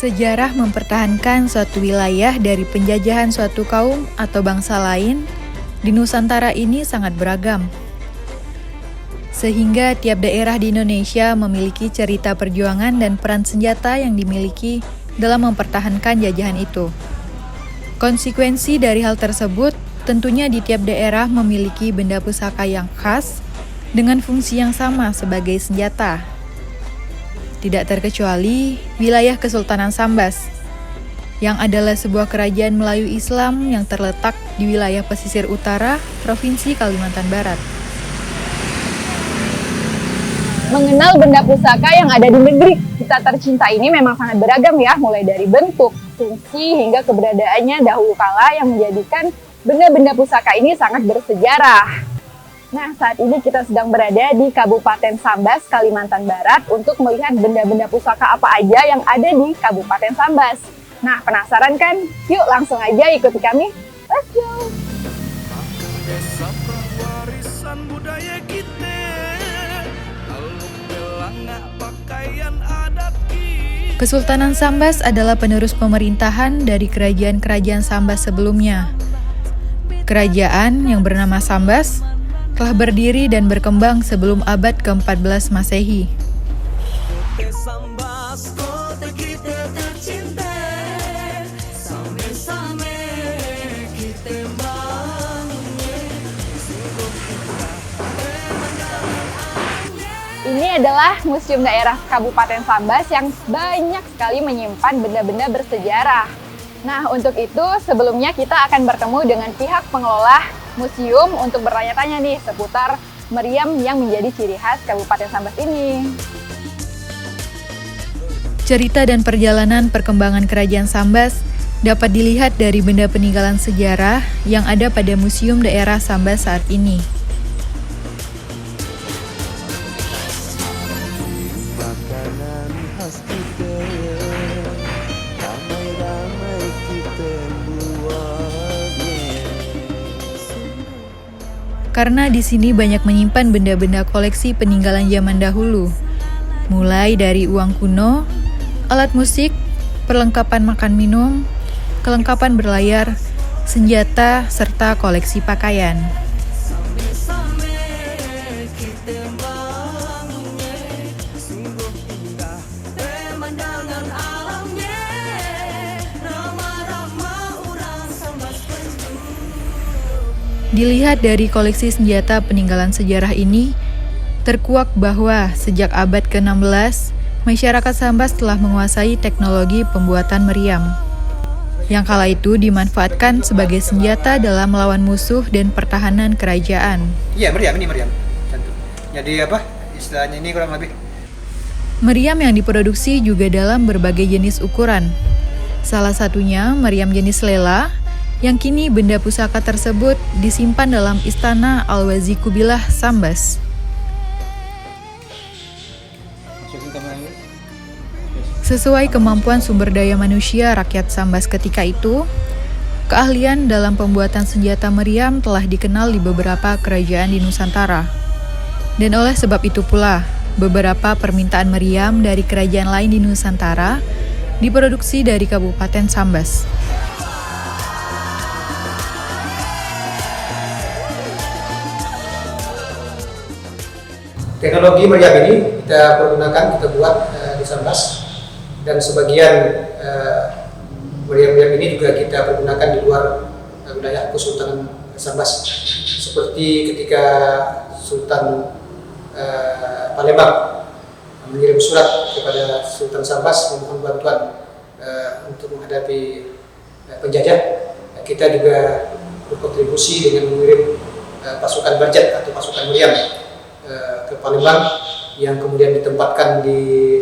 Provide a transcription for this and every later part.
Sejarah mempertahankan suatu wilayah dari penjajahan suatu kaum atau bangsa lain di Nusantara ini sangat beragam. Sehingga tiap daerah di Indonesia memiliki cerita perjuangan dan peran senjata yang dimiliki dalam mempertahankan jajahan itu. Konsekuensi dari hal tersebut tentunya di tiap daerah memiliki benda pusaka yang khas dengan fungsi yang sama sebagai senjata. Tidak terkecuali wilayah Kesultanan Sambas, yang adalah sebuah kerajaan Melayu Islam yang terletak di wilayah pesisir utara, Provinsi Kalimantan Barat. Mengenal benda pusaka yang ada di negeri kita tercinta ini memang sangat beragam ya, mulai dari bentuk, fungsi, hingga keberadaannya dahulu kala yang menjadikan benda-benda pusaka ini sangat bersejarah. Nah, saat ini kita sedang berada di Kabupaten Sambas, Kalimantan Barat untuk melihat benda-benda pusaka apa aja yang ada di Kabupaten Sambas. Nah, penasaran kan? Yuk langsung aja ikuti kami. Let's go! Kesultanan Sambas adalah penerus pemerintahan dari kerajaan-kerajaan Sambas sebelumnya. Kerajaan yang bernama Sambas telah berdiri dan berkembang sebelum abad ke-14 Masehi. Ini adalah Museum Daerah Kabupaten Sambas yang banyak sekali menyimpan benda-benda bersejarah. Nah, untuk itu sebelumnya kita akan bertemu dengan pihak pengelola museum untuk bertanya-tanya nih seputar meriam yang menjadi ciri khas Kabupaten Sambas ini. Cerita dan perjalanan perkembangan Kerajaan Sambas dapat dilihat dari benda peninggalan sejarah yang ada pada Museum Daerah Sambas saat ini. Karena di sini banyak menyimpan benda-benda koleksi peninggalan zaman dahulu, mulai dari uang kuno, alat musik, perlengkapan makan minum, kelengkapan berlayar, senjata, serta koleksi pakaian. Dilihat dari koleksi senjata peninggalan sejarah ini, terkuak bahwa sejak abad ke-16, masyarakat Sambas telah menguasai teknologi pembuatan meriam, yang kala itu dimanfaatkan sebagai senjata dalam melawan musuh dan pertahanan kerajaan. Iya, meriam. Jadi apa istilahnya ini kurang lebih? Meriam yang diproduksi juga dalam berbagai jenis ukuran. Salah satunya meriam jenis lela, yang kini benda pusaka tersebut disimpan dalam Istana Al-Wazi Kubilah Sambas. Sesuai kemampuan sumber daya manusia rakyat Sambas ketika itu, keahlian dalam pembuatan senjata meriam telah dikenal di beberapa kerajaan di Nusantara. Dan oleh sebab itu pula, beberapa permintaan meriam dari kerajaan lain di Nusantara diproduksi dari Kabupaten Sambas. Teknologi meriam ini kita buat di Sambas, dan sebagian meriam-meriam ini juga kita pergunakan di luar wilayah Kesultanan Sambas, seperti ketika Sultan Palembang mengirim surat kepada Sultan Sambas memohon bantuan untuk menghadapi penjajah. Kita juga berkontribusi dengan mengirim pasukan Barjat atau pasukan meriam ke Palembang yang kemudian ditempatkan di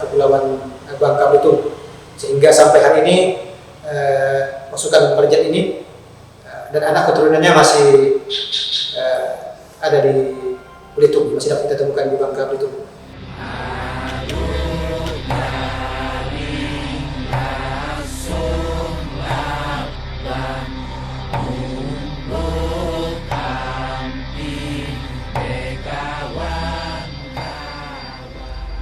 Kepulauan Bangka Belitung, sehingga sampai hari ini pasukan Barjat ini dan anak keturunannya masih ada di Belitung, masih dapat kita temukan di Bangka Belitung.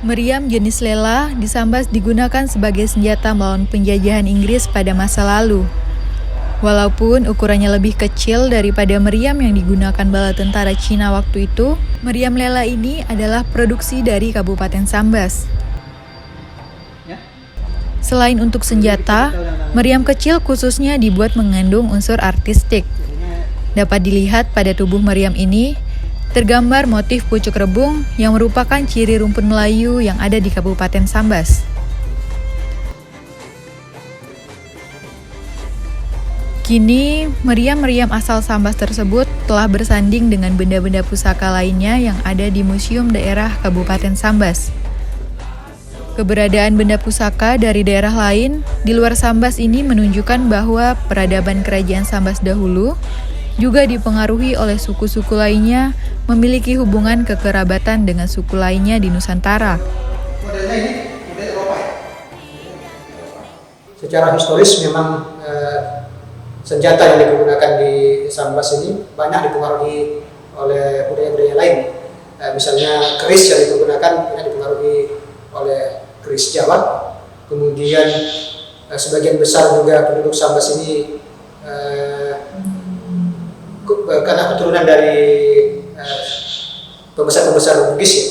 Meriam jenis lela di Sambas digunakan sebagai senjata melawan penjajahan Inggris pada masa lalu. Walaupun ukurannya lebih kecil daripada meriam yang digunakan bala tentara Cina waktu itu, meriam lela ini adalah produksi dari Kabupaten Sambas. Selain untuk senjata, meriam kecil khususnya dibuat mengandung unsur artistik. Dapat dilihat pada tubuh meriam ini, tergambar motif pucuk rebung yang merupakan ciri rumpun Melayu yang ada di Kabupaten Sambas. Kini, meriam-meriam asal Sambas tersebut telah bersanding dengan benda-benda pusaka lainnya yang ada di Museum Daerah Kabupaten Sambas. Keberadaan benda pusaka dari daerah lain di luar Sambas ini menunjukkan bahwa peradaban kerajaan Sambas dahulu juga dipengaruhi oleh suku-suku lainnya memiliki hubungan kekerabatan dengan suku lainnya di Nusantara. Modelnya ini model Eropa ya? Secara historis memang senjata yang digunakan di Sambas ini banyak dipengaruhi oleh budaya-budaya lain. Misalnya keris yang digunakan banyak dipengaruhi oleh keris Jawa. Kemudian sebagian besar juga penduduk Sambas ini karena keturunan dari pembesar-pembesar Bugis ya.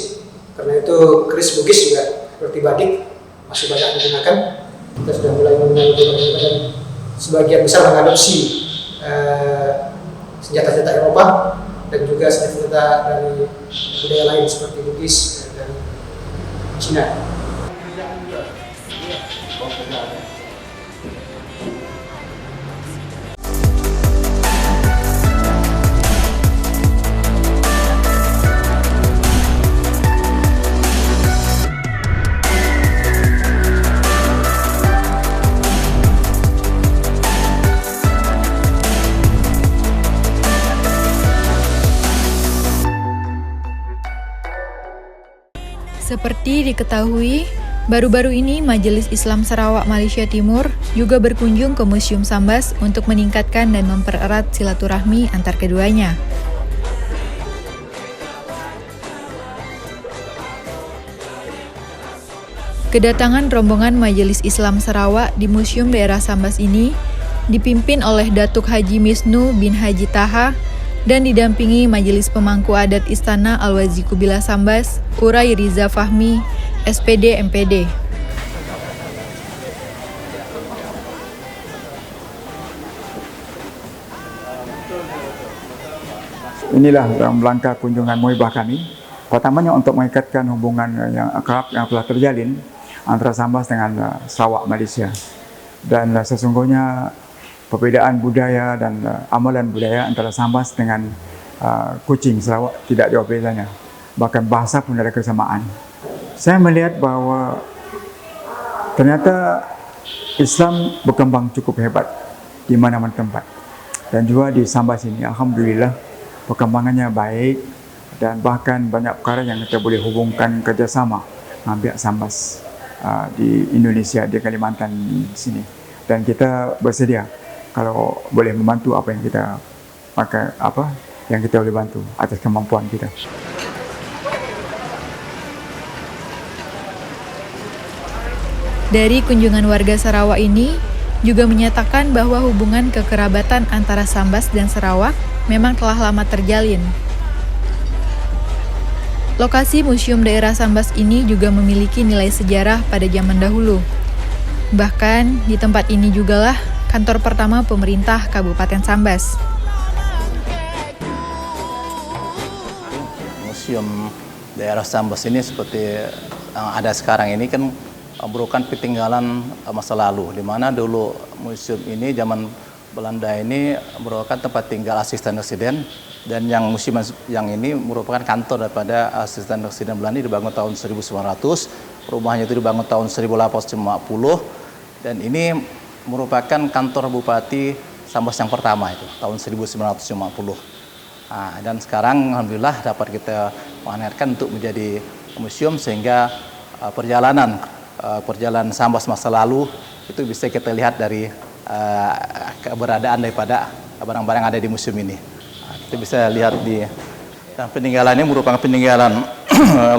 Karena itu keris Bugis juga seperti badik masih banyak digunakan. Kita sudah mulai mengenal dan sebagian besar mengadopsi senjata-senjata Eropa dan juga senjata-senjata dari budaya lain seperti Bugis dan Cina. Seperti diketahui, baru-baru ini Majelis Islam Sarawak Malaysia Timur juga berkunjung ke Museum Sambas untuk meningkatkan dan mempererat silaturahmi antar keduanya. Kedatangan rombongan Majelis Islam Sarawak di Museum Daerah Sambas ini dipimpin oleh Datuk Haji Misnu bin Haji Taha dan didampingi Majelis Pemangku Adat Istana Al-Wazi Kubila Sambas, Urai Riza Fahmi, SPD MPD. Inilah dalam rangka kunjungan muhibah kami. Pertamanya untuk mengikatkan hubungan yang akrab yang telah terjalin antara Sambas dengan Sarawak Malaysia. Dan sesungguhnya perbedaan budaya dan amalan budaya antara Sambas dengan Kuching Sarawak tidak jauh bedanya. Bahkan bahasa pun ada kesamaan. Saya melihat bahawa ternyata Islam berkembang cukup hebat di mana-mana tempat. Dan juga di Sambas ini, alhamdulillah perkembangannya baik dan bahkan banyak perkara yang kita boleh hubungkan kerjasama dengan pihak Sambas di Indonesia, di Kalimantan sini. Dan kita bersedia kalau boleh membantu apa yang kita pakai, apa yang kita boleh bantu atas kemampuan kita. Dari kunjungan warga Sarawak ini juga menyatakan bahwa hubungan kekerabatan antara Sambas dan Sarawak memang telah lama terjalin. Lokasi Museum Daerah Sambas ini juga memiliki nilai sejarah pada zaman dahulu. Bahkan di tempat ini jugalah kantor pertama pemerintah Kabupaten Sambas. Museum Daerah Sambas ini seperti yang ada sekarang ini kan merupakan peninggalan masa lalu, di mana dulu museum ini zaman Belanda ini merupakan tempat tinggal asisten residen, dan yang museum yang ini merupakan kantor daripada asisten residen Belanda, dibangun tahun 1900, rumahnya itu dibangun tahun 1850, dan ini merupakan kantor Bupati Sambas yang pertama itu tahun 1950. Nah, dan sekarang alhamdulillah dapat kita pamerkan untuk menjadi museum, sehingga perjalanan Sambas masa lalu itu bisa kita lihat dari keberadaan daripada barang-barang ada di museum ini. Nah, kita bisa lihat di Dan peninggalan ini merupakan peninggalan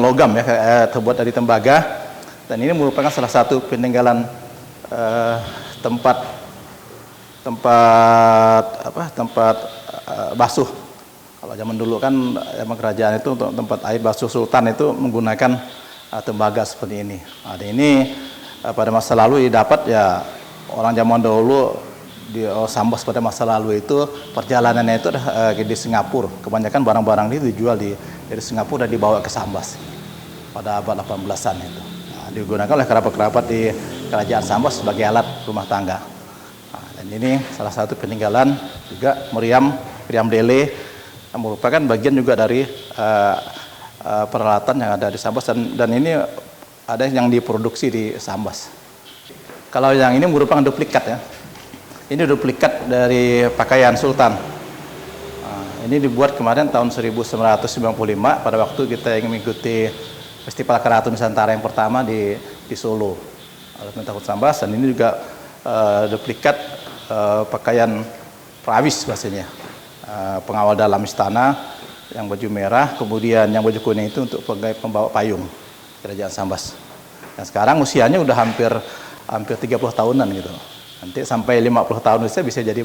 logam ya, terbuat dari tembaga. Dan ini merupakan salah satu peninggalan tempat basuh. Kalau zaman dulu kan zaman kerajaan itu untuk tempat air basuh sultan itu menggunakan tembaga seperti ini. Dan ini pada masa lalu dapat ya orang zaman dahulu di Sambas pada masa lalu itu perjalanannya itu di Singapura. Kebanyakan barang-barang ini dijual dari Singapura dan dibawa ke Sambas pada abad 18-an itu. Digunakan oleh kerabat-kerabat di kerajaan Sambas sebagai alat rumah tangga. Dan ini salah satu peninggalan juga meriam dele yang merupakan bagian juga dari peralatan yang ada di Sambas dan ini ada yang diproduksi di Sambas. Kalau yang ini merupakan duplikat ya. Ini duplikat dari pakaian sultan. Ini dibuat kemarin tahun 1995 pada waktu kita ingin mengikuti Festival Karatu Nusantara yang pertama di Solo. Tahun Sambas dan ini juga duplikat pakaian perawis bahasanya. Pengawal dalam istana yang baju merah, kemudian yang baju kuning itu untuk pembawa payung kerajaan Sambas. Dan sekarang usianya udah hampir 30 tahunan gitu. Nanti sampai 50 tahun usia bisa jadi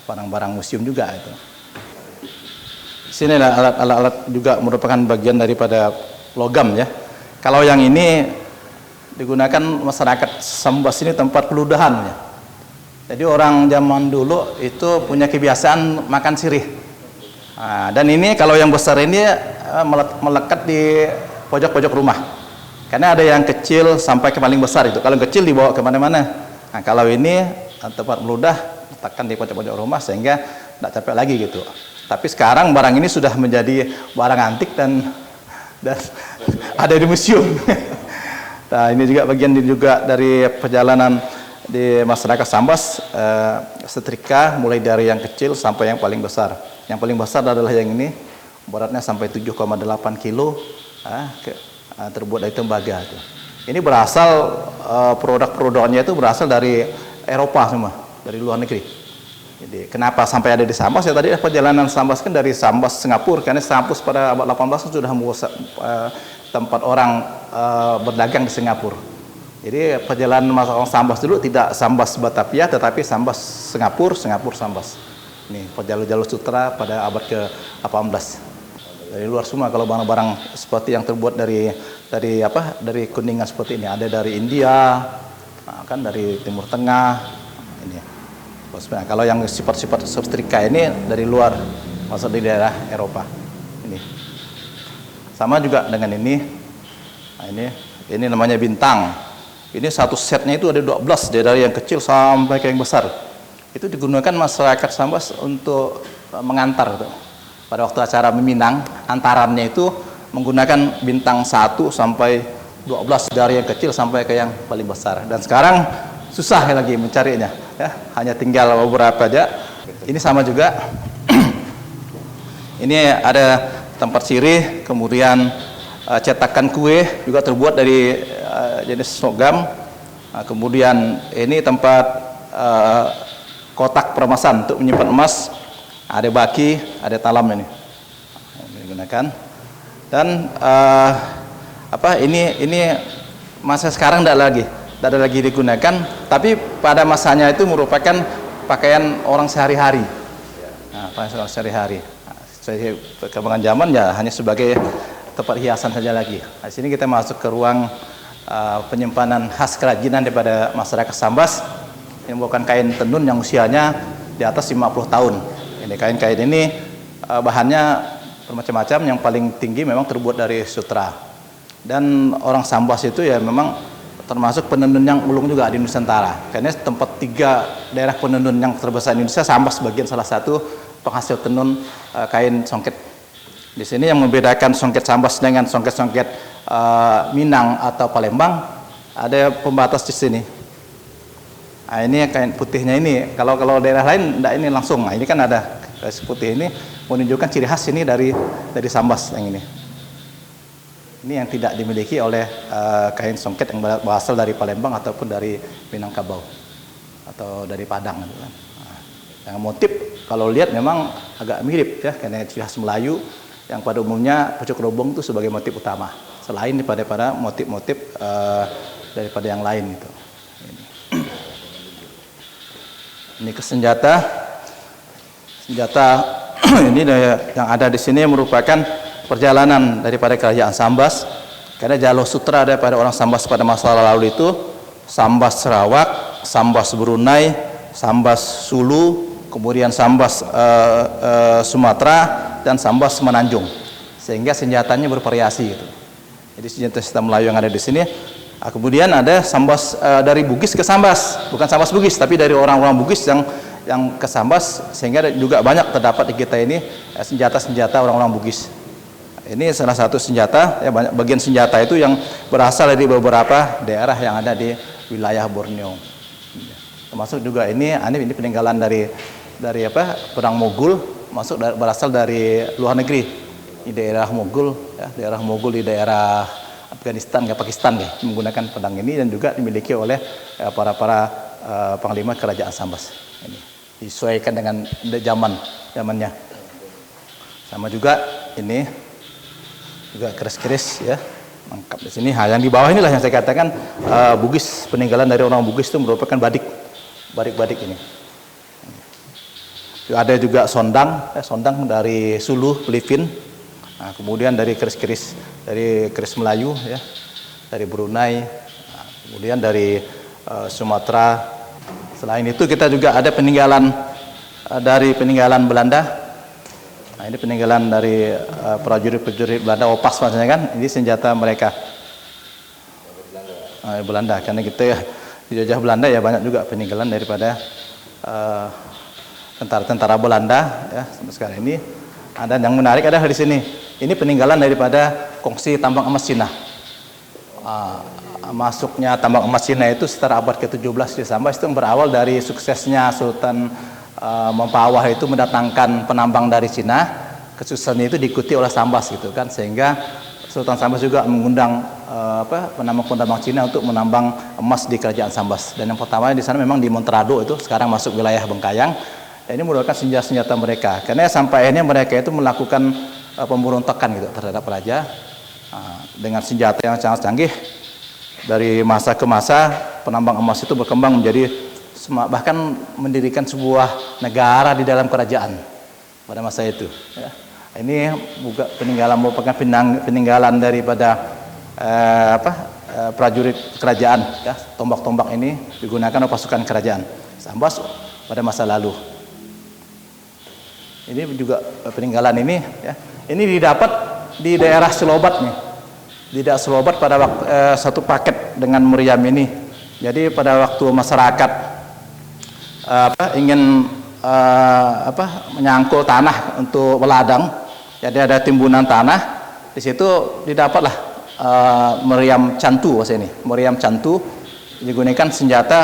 barang-barang museum juga itu. Sini alat-alat juga merupakan bagian daripada logam ya. Kalau yang ini digunakan masyarakat Sambas ini tempat peludahan ya. Jadi orang zaman dulu itu punya kebiasaan makan sirih. Dan ini kalau yang besar ini melekat di pojok-pojok rumah. Karena ada yang kecil sampai ke paling besar itu. Kalau kecil dibawa kemana-mana. Nah kalau ini tempat meludah letakkan di pojok-pojok rumah sehingga tidak capek lagi gitu. Tapi sekarang barang ini sudah menjadi barang antik dan ada di museum. Nah ini juga bagian juga dari perjalanan di masyarakat Sambas, setrika mulai dari yang kecil sampai yang paling besar. Yang paling besar adalah yang ini, beratnya sampai 7,8 kilo, terbuat dari tembaga. Ini berasal produk-produknya itu berasal dari Eropa semua, dari luar negeri. Jadi kenapa sampai ada di Sambas ya tadi perjalanan Sambas kan dari Sambas Singapura karena Sambas pada abad 18 sudah tempat orang berdagang di Singapura. Jadi perjalanan masyarakat Sambas dulu tidak Sambas Batavia tetapi Sambas Singapura, Singapura Sambas. Ini jalur-jalur sutra pada abad ke-18. Dari luar semua kalau barang-barang seperti yang terbuat dari kuningan seperti ini ada dari India, kan dari Timur Tengah ini. Kalau yang sifat-sifat setrika ini dari luar, masuk di daerah Eropa. Ini. Sama juga dengan ini. Nah, ini namanya bintang. Ini satu setnya itu ada 12 dari yang kecil sampai ke yang besar. Itu digunakan masyarakat Sambas untuk mengantar tuh. Pada waktu acara meminang, antarannya itu menggunakan bintang 1 sampai 12 dari yang kecil sampai ke yang paling besar. Dan sekarang susah lagi mencarinya, ya. Hanya tinggal beberapa aja. Ini sama juga. Ini ada tempat sirih, kemudian cetakan kue juga terbuat dari jenis logam. Kemudian ini tempat kotak peremasan untuk menyimpan emas. Ada baki, ada talam ini digunakan. Dan ini masa sekarang tidak ada lagi digunakan. Tapi pada masanya itu merupakan pakaian orang sehari-hari. Nah, pakaian orang sehari-hari. Perkembangan zaman ya hanya sebagai tempat hiasan saja lagi. Di sini kita masuk ke ruang penyimpanan khas kerajinan daripada masyarakat Sambas. Ini merupakan kain tenun yang usianya di atas 50 tahun. Ini kain-kain ini bahannya bermacam-macam, yang paling tinggi memang terbuat dari sutra. Dan orang Sambas itu ya memang termasuk penenun yang ulung juga di Nusantara. Karena tempat 3 daerah penenun yang terbesar di Indonesia, Sambas bagian salah satu penghasil tenun kain songket. Di sini yang membedakan songket Sambas dengan songket-songket Minang atau Palembang, ada pembatas di sini. Nah, ini kain putihnya ini, kalau daerah lain enggak ini langsung. Nah, ini kan ada garis putih ini menunjukkan ciri khas ini dari Sambas yang ini. Ini yang tidak dimiliki oleh kain songket yang berasal dari Palembang ataupun dari Minangkabau atau dari Padang. Gitu kan. Nah, yang motif kalau lihat memang agak mirip ya, karena ciri khas Melayu. yang pada umumnya pucuk robong itu sebagai motif utama, selain daripada motif-motif daripada yang lain itu. Ini ke senjata ini yang ada di sini merupakan perjalanan daripada kerajaan Sambas, karena jalur sutra daripada orang Sambas pada masa lalu itu Sambas Sarawak, Sambas Brunei, Sambas Sulu, kemudian Sambas Sumatera, dan Sambas Semenanjung, sehingga senjatanya bervariasi gitu. Jadi senjata Melayu yang ada di sini. Kemudian ada Sambas dari Bugis ke Sambas, bukan Sambas Bugis, tapi dari orang-orang Bugis yang ke Sambas, sehingga juga banyak terdapat di kita ini senjata-senjata orang-orang Bugis. Ini salah satu senjata, ya, banyak bagian senjata itu yang berasal dari beberapa daerah yang ada di wilayah Borneo. Termasuk juga ini peninggalan dari perang Mogul, berasal dari luar negeri, di daerah Mogul, ya, daerah Mogul di daerah Afghanistan ke Pakistan ya, menggunakan pedang ini, dan juga dimiliki oleh para panglima kerajaan Sambas. Ini disesuaikan dengan zamannya. Sama juga ini juga keris-keris ya, lengkap di sini. Yang di bawah inilah yang saya katakan Bugis, peninggalan dari orang Bugis itu merupakan badik ini. Ada juga sondang dari Sulu, Filipina. Nah, kemudian dari keris Melayu ya, dari Brunei, kemudian dari Sumatera. Selain itu kita juga ada peninggalan Belanda. Nah, ini peninggalan dari prajurit Belanda, Opas maksudnya kan. Ini senjata mereka. Belanda, karena kita dijajah Belanda ya, banyak juga peninggalan daripada tentara-tentara Belanda ya sampai sekarang ini. Dan yang menarik adalah di sini. Ini peninggalan daripada kongsi tambang emas Cina. Masuknya tambang emas Cina itu sekitar abad ke-17 di Sambas, itu berawal dari suksesnya Sultan Mempawah itu mendatangkan penambang dari Cina. Kesuksesannya itu diikuti oleh Sambas gitu kan, sehingga Sultan Sambas juga mengundang penambang-penambang Cina untuk menambang emas di kerajaan Sambas. Dan yang pertama di sana memang di Montrado, itu sekarang masuk wilayah Bengkayang. Dan ini merupakan senjata-senjata mereka, karena sampai akhirnya mereka itu melakukan pemberontakan gitu terhadap raja dengan senjata yang sangat canggih. Dari masa ke masa penambang emas itu berkembang menjadi bahkan mendirikan sebuah negara di dalam kerajaan pada masa itu ya. Ini juga merupakan peninggalan daripada prajurit kerajaan ya. Tombak-tombak ini digunakan oleh pasukan kerajaan Sambas pada masa lalu. Ini juga peninggalan ini ya. Ini didapat di daerah Selobat nih. Di daerah Selobat pada waktu satu paket dengan meriam ini. Jadi pada waktu masyarakat ingin menyangkul tanah untuk meladang, jadi ada timbunan tanah. Di situ didapatlah meriam cantu ini. Meriam cantu digunakan senjata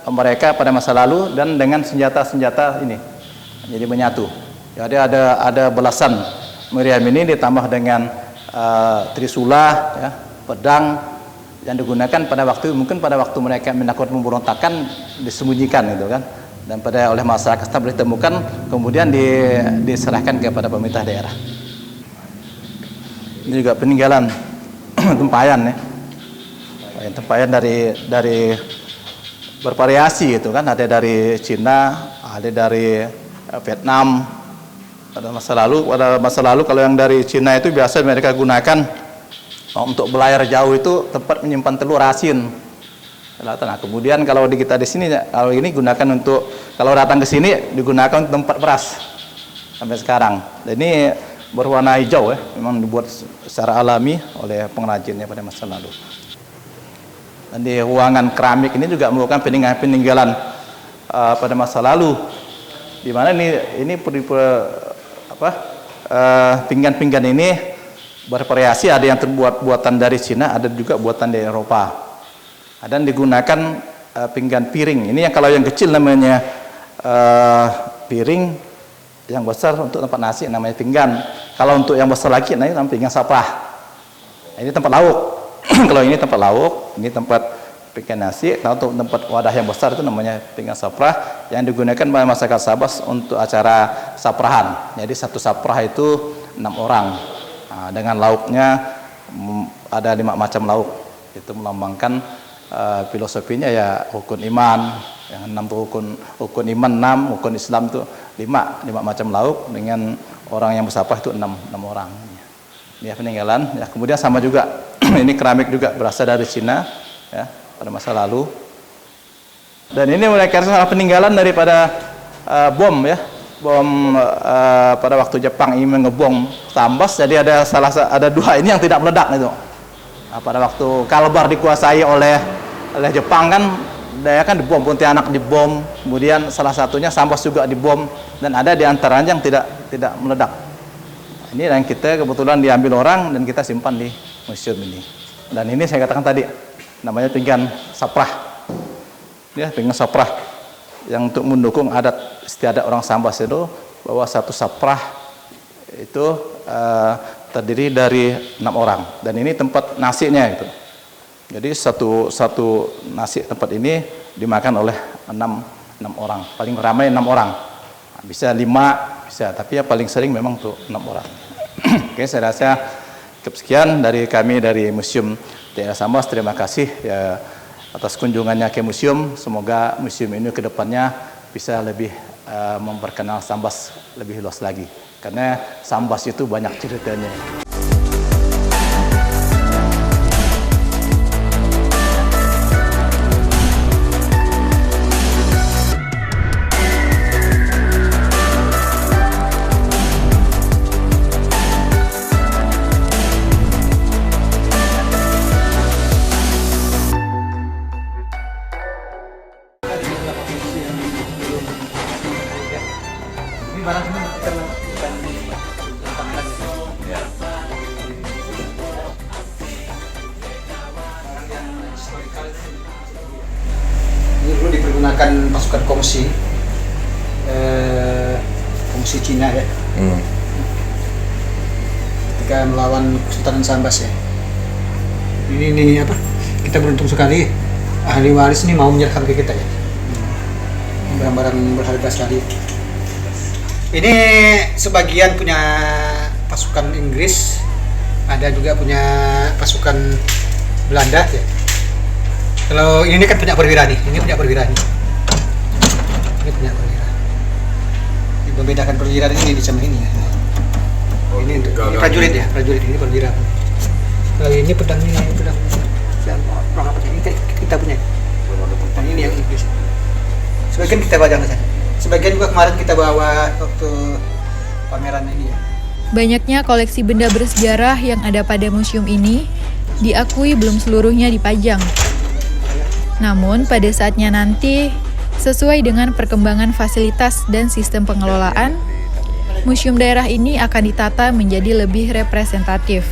mereka pada masa lalu, dan dengan senjata-senjata ini jadi menyatu. Jadi ada belasan meriam ini ditambah dengan trisula, ya, pedang yang digunakan pada waktu mereka melakukan pemberontakan, disembunyikan gitu kan, dan oleh masyarakat setelah ditemukan kemudian diserahkan kepada pemerintah daerah. Ini juga peninggalan tempayan ya, tempayan dari bervariasi gitu kan, ada dari Cina, ada dari Vietnam. Pada masa lalu kalau yang dari Cina itu biasa mereka gunakan untuk belayar jauh, itu tempat menyimpan telur asin. Nah, kemudian kalau kita di sini, kalau ini gunakan untuk, kalau datang ke sini digunakan untuk tempat beras sampai sekarang. Dan ini berwarna hijau ya, memang dibuat secara alami oleh pengrajinnya pada masa lalu. Dan di ruangan keramik ini juga merupakan peninggalan pada masa lalu, di mana ini pinggan-pinggan ini bervariasi, ada yang terbuat buatan dari Cina, ada juga buatan dari Eropa. Dan digunakan pinggan piring. Ini yang kalau yang kecil namanya piring, yang besar untuk tempat nasi namanya pinggan. Kalau untuk yang besar lagi namanya pinggan sapah. Ini tempat lauk. Kalau ini tempat lauk, ini tempat pinggan nasi. Nah, untuk tempat wadah yang besar itu namanya pinggan saprah yang digunakan oleh masyarakat Sabas untuk acara saprahan. Jadi satu saprah itu 6 orang. Nah, dengan lauknya ada 5 macam lauk. Itu melambangkan filosofinya ya rukun iman. Yang 6 itu rukun iman 6, rukun Islam itu 5 macam lauk, dengan orang yang bersaprah itu 6 orang. Ini peninggalan. Ya, kemudian sama juga ini keramik juga berasal dari Cina ya pada masa lalu. Dan ini mereka peninggalan daripada bom ya. Bom pada waktu Jepang ingin ngebom Sambas, jadi ada 2 ini yang tidak meledak itu. Nah, pada waktu Kalbar dikuasai oleh Jepang kan, daya kan dibom, Pontianak dibom, kemudian salah satunya Sambas juga dibom, dan ada di antaranya yang tidak meledak. Ini yang kita kebetulan diambil orang dan kita simpan di museum ini. Dan ini saya katakan tadi namanya pinggan saprah. Ya, pinggan saprah yang untuk mendukung adat istiadat orang Sambas itu, bahwa satu saprah itu terdiri dari 6 orang, dan ini tempat nasinya itu. Jadi satu nasi tempat ini dimakan oleh 6 orang, paling ramai 6 orang, bisa 5 bisa, tapi ya paling sering memang tuh 6 orang. Oke, saya rasa cukup sekian dari kami dari Museum Daerah Sambas. Terima kasih ya atas kunjungannya ke museum. Semoga museum ini ke depannya bisa lebih memperkenal Sambas lebih luas lagi, karena Sambas itu banyak ceritanya. Ini dulu dipergunakan pasukan kongsi Cina ya, ketika melawan Kesultanan Sambas ya. Ini apa? Kita beruntung sekali ahli waris ini mau menyerahkan ke kita ya, barang-barang berharga sekali. Ini sebagian punya pasukan Inggris, ada juga punya pasukan Belanda ya. Kalau ini kan punya perwira nih, ini punya perwira nih. Ini punya perwira. Membedakan perwira ini sama ini ya. Ini untuk ini prajurit ya, prajurit ini perwira. Kalau ini pedang perang apa ini kita punya. Dan ini yang Inggris. Sebagian kita bawa ke sana. Sebagian juga kemarin kita bawa waktu pameran ini ya. Banyaknya koleksi benda bersejarah yang ada pada museum ini diakui belum seluruhnya dipajang. Namun pada saatnya nanti, sesuai dengan perkembangan fasilitas dan sistem pengelolaan, museum daerah ini akan ditata menjadi lebih representatif.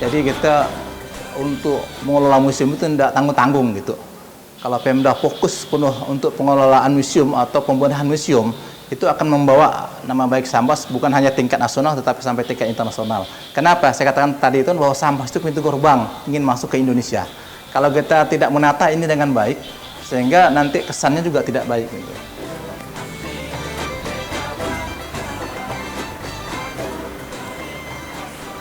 Jadi kita untuk mengelola museum itu tidak tanggung-tanggung gitu. Kalau Pemda fokus penuh untuk pengelolaan museum atau pembenahan museum, itu akan membawa nama baik Sambas bukan hanya tingkat nasional tetapi sampai tingkat internasional. Kenapa? Saya katakan tadi itu bahwa Sambas itu pintu gerbang ingin masuk ke Indonesia. Kalau kita tidak menata ini dengan baik, sehingga nanti kesannya juga tidak baik gitu.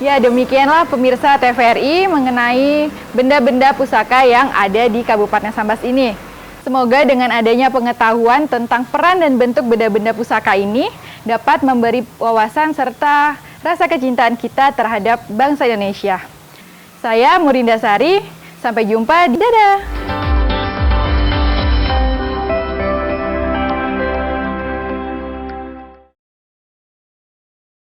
Ya, demikianlah pemirsa TVRI mengenai benda-benda pusaka yang ada di Kabupaten Sambas ini. Semoga dengan adanya pengetahuan tentang peran dan bentuk benda-benda pusaka ini dapat memberi wawasan serta rasa kecintaan kita terhadap bangsa Indonesia. Saya Murinda Sari, sampai jumpa, dadah!